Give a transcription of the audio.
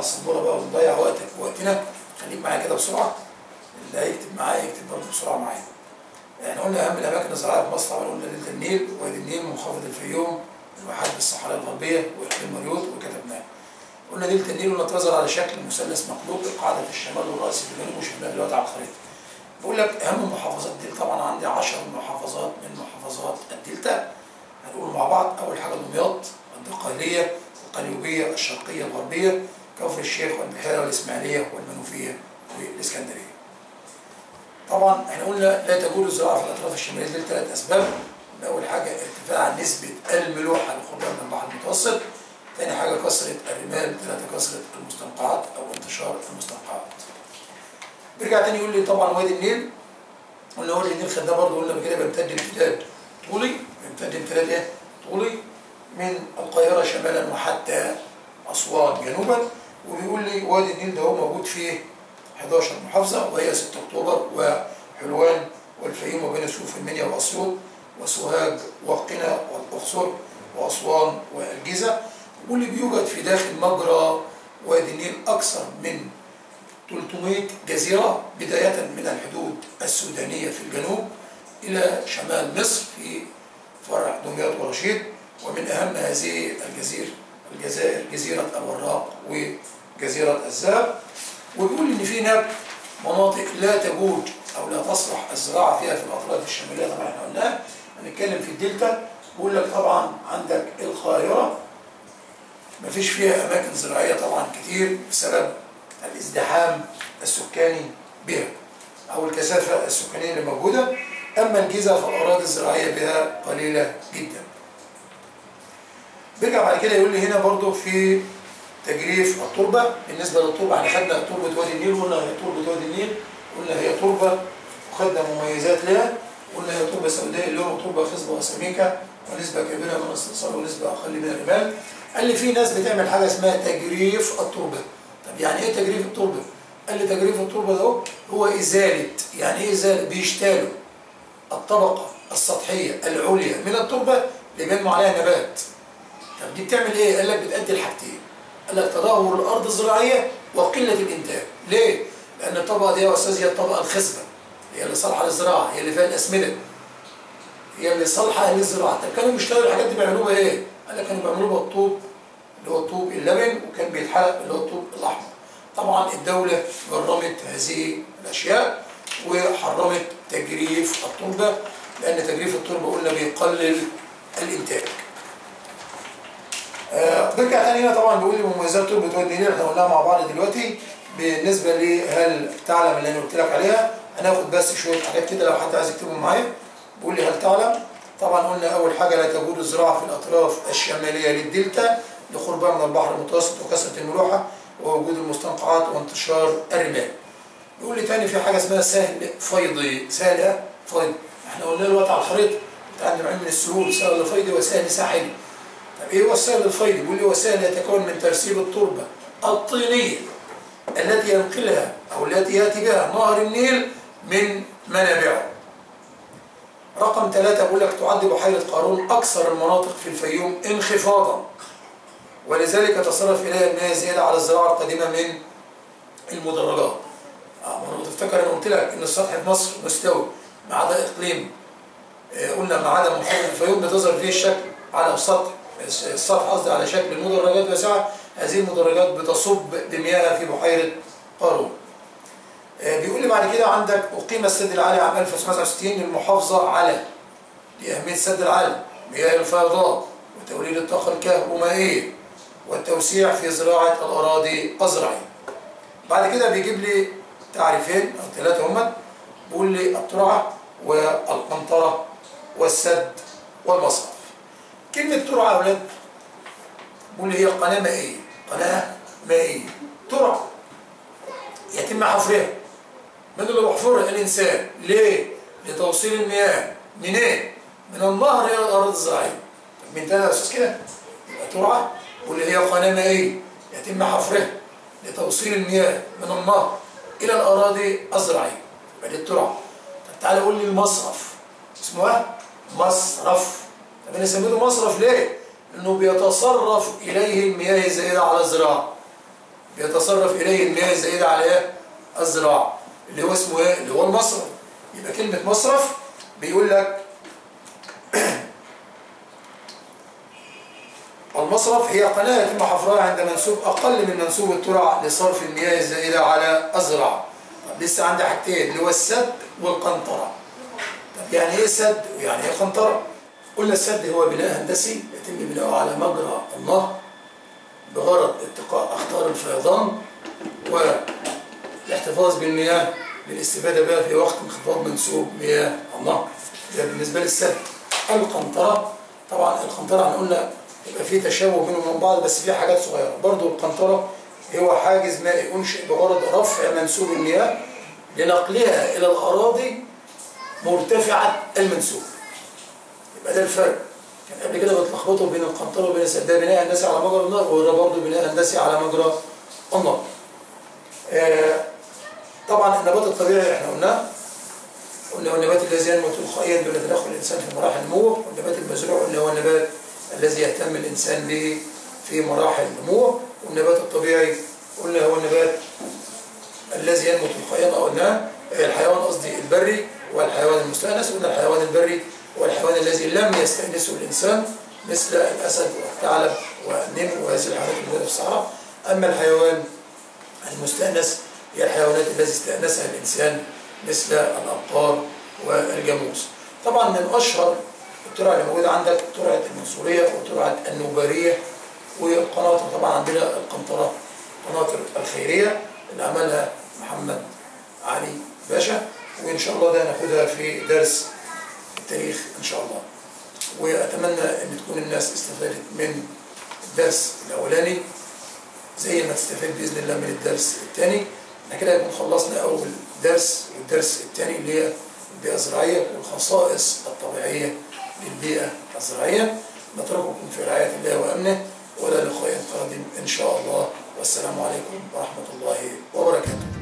السبوره بقى ونضيع وقتنا، خليك معايا كده بسرعه. اللي هيكتب معايا يكتب برضه بسرعه معايا. احنا قلنا اهم الاماكن الزراعيه في مصر، طبعا قلنا دلتا النيل، وادي النيل، منخفض الفيوم، الواحات بالصحراء الغربيه، واقليم مريوط، وكتبناه. قلنا دلتا النيل قلنا تظهر على شكل مثلث مقلوب، القاعده في الشمال والراس في الجنوب، وشفناه دلوقتي على الخريطه. بقول لك اهم محافظات الدلتا، طبعا عندي 10 محافظات من محافظات الدلتا. هنقول مع بعض. اول حاجه دمياط، الدقهليه، القليوبيه، الشرقيه، الغربيه، كفر الشيخ، والبحيره، والاسماعيليه، والمنوفيه، والاسكندريه. طبعا احنا قلنا لا تجوز الزراعه في الاطراف الشماليه دي لثلاث اسباب. اول حاجه ارتفاع نسبه الملوحه لقرب من البحر المتوسط. ثاني حاجه كثره الرمال. ثلاثه كثره المستنقعات او انتشار المستنقعات. بيرجع تاني يقول لي طبعا وادي النيل. قلنا وادي النيل خدناه برضه، قلنا بكده بيمتد امتداد طولي. بيمتد امتداد ايه؟ طولي من القاهره شمالا وحتى اسوان جنوبا. وبيقول لي وادي النيل ده هو موجود فيه 11 محافظه، وهي 6 اكتوبر وحلوان والفيوم وبني سويف والمنيا واسيوط وسوهاج وقنا والاقصر واسوان والجيزه. بيقول لي بيوجد في داخل مجرى وادي النيل اكثر من 300 جزيره، بدايه من الحدود السودانيه في الجنوب الى شمال مصر في فرع دمياط ورشيد. ومن اهم هذه الجزائر جزيره الوراق وجزيره الذهب. وبيقول ان في هناك مناطق لا تجوز او لا تصلح الزراعه فيها في الاطراف الشماليه. طبعا احنا قلناها. هنتكلم في الدلتا. بيقول لك طبعا عندك القاهره مفيش فيها اماكن زراعيه طبعا كتير بسبب الازدحام السكاني بها او الكثافه السكانيه اللي موجوده. اما الجيزه فالاراضي الزراعيه بها قليله جدا. بيرجع بعد كده يقول لي هنا برضو في تجريف التربه. بالنسبه للتربه احنا خدنا تربه وادي النيل، قلنا هي تربه وادي النيل، قلنا هي تربه وخدنا مميزات لها. قلنا هي تربه سوداء اللي هو تربه خصبه وسميكه ونسبه كبيره من الاستئصال ونسبه اقل من الرمال. قال لي في ناس بتعمل حاجه اسمها تجريف التربه. طب يعني ايه تجريف التربه؟ قال لي تجريف التربه ده هو ازاله. يعني ايه ازاله؟ بيشتالوا الطبقه السطحيه العليا من التربه اللي بينمو عليها نبات. طب دي بتعمل ايه؟ قال لك بتأدي الحاجتين. قال لك تدهور الارض الزراعيه وقله الانتاج. ليه؟ لان الطبقه دي يا استاذ هي الطبقه الخصبه، هي اللي صالحه للزراعه، هي اللي فيها الاسمده، هي اللي صالحه للزراعه. طب كانوا بيشتغلوا الحاجات دي بيعملوها ايه؟ قال لك كانوا بيعملوها بالطوب اللي هو الطوب اللبن، وكان بيتحرق اللي هو الطوب الاحمر. طبعا الدوله جرمت هذه الاشياء وحرمت تجريف التربه، لان تجريف التربه قلنا بيقلل الانتاج. برجع تاني هنا طبعا بيقول لي مميزات تربه وادي النيل احنا قلناها مع بعض دلوقتي. بالنسبه لي هل تعلم اللي انا قلت لك عليها؟ هناخد بس شويه حاجات كده لو حد عايز يكتبهم معايا. بيقول لي هل تعلم؟ طبعا قلنا اول حاجه لا تجوز الزراعه في الاطراف الشماليه للدلتا لقربها من البحر المتوسط وكثره الملوحه ووجود المستنقعات وانتشار الرمال. بيقول لي تاني في حاجه اسمها سهل فيضي. سهل فيضي احنا قلنا دلوقتي على الخريطه بتعلم علم السهول، سهل فيضي وسهل ساحلي. طب ايه هو السهل الفيضي؟ بيقول لي هو سهل يتكون من ترسيب التربه الطينيه التي ينقلها او التي ياتي بها نهر النيل من منابعه. رقم 3 بيقول لك تعد بحيره قارون اكثر المناطق في الفيوم انخفاضا، ولذلك تصرف اليها المياه زياده على الزراعه القديمه من المدرجات. لو تفتكر انا قلت لك ان السطح في مصر مستوي ما عدا اقليم، قلنا ما عدا محافظه الفيوم بتظهر فيه الشكل على السطح قصدي على شكل المدرجات واسعه. هذه المدرجات بتصب بمياهها في بحيره قارون. بيقول لي بعد كده عندك اقيم السد العالي عام 1969 للمحافظه على لاهميه السد العالي، مياه الفيضان وتوليد الطاقه الكهرومائيه والتوسيع في زراعه الاراضي الزراعيه. بعد كده بيجيب لي تعريفين او 3 هم. بيقول لي الترعه والقنطره والسد والمصرف. كلمه ترعه يا اولاد بيقول لي هي قناه مائيه. قناه مائيه ترعه يتم حفرها. من اللي بيحفرها؟ الانسان. ليه؟ لتوصيل المياه منين؟ من النهر الى الاراضي الزراعيه. طب من تاني يا استاذ كده؟ يبقى ترعه واللي هي قناه مائيه يتم حفرها لتوصيل المياه من النهر الى الاراضي الزراعيه. يبقى دي الترعه. طب تعالى قول لي المصرف. اسمه ايه؟ مصرف. طب انا سميته مصرف ليه؟ لانه بيتصرف اليه المياه الزائده على الزراعه. بيتصرف إليه المياه الزائدة على الزراعة، اللي هو اسمه إيه؟ اللي هو المصرف. يبقى كلمة مصرف بيقول لك المصرف هي قناة يتم حفرها عند منسوب أقل من منسوب الترع لصرف المياه الزائدة على الزراعة. طب لسه عندي حاجتين اللي هو السد والقنطرة. طب يعني إيه سد ويعني إيه قنطرة؟ قلنا السد هو بناء هندسي يتم بناؤه على مجرى النهر بغرض اتقاء أخطار الفيضان والاحتفاظ بالمياه للاستفادة بها في وقت انخفاض منسوب مياه النهر. ده بالنسبة للسد. القنطرة طبعا القنطرة قلنا يبقى في تشابه بينهم وبين بعض بس في حاجات صغيرة. برضو القنطرة هو حاجز مائي أنشئ بغرض رفع منسوب المياه لنقلها إلى الأراضي مرتفعة المنسوب. يبقى ده الفرق. كان قبل كده بتلخبطوا بين القنطرة وبين السد. ده بناء هندسي على مجرى النهر وده برضه بناء هندسي على مجرى النهر. طبعا النبات الطبيعي احنا قلنا هو النبات الذي ينمو تلقائيا دون تدخل الانسان في مراحل النمو، والنبات المزروع قلنا هو النبات الذي يهتم الانسان به في مراحل النمو، والنبات الطبيعي قلنا هو النبات الذي ينمو تلقائيا او قلنا الحيوان قصدي البري والحيوان المستأنس. قلنا الحيوان البري هو الحيوان الذي لم يستأنسه الانسان مثل الاسد والثعلب والنمر وهذه الحيوانات الموجوده في الصحراء. اما الحيوان المستأنس هي الحيوانات التي استأنسها الانسان مثل الابقار والجاموس. طبعا من اشهر الترع اللي موجوده عندك ترعه المنصوريه وترعه النوباريه، والقناطر طبعا عندنا القنطره قناطر الخيريه اللي عملها محمد علي باشا، وان شاء الله ده ناخدها في درس التاريخ ان شاء الله. واتمنى ان تكون الناس استفادت من الدرس الاولاني زي ما تستفاد باذن الله من الدرس الثاني. احنا كده يكون خلصنا اول درس، والدرس الثاني اللي هي البيئه الزراعيه والخصائص الطبيعيه للبيئه الزراعيه. نترككم في رعايه الله وامنه، والى لقاء قادم ان شاء الله، والسلام عليكم ورحمه الله وبركاته.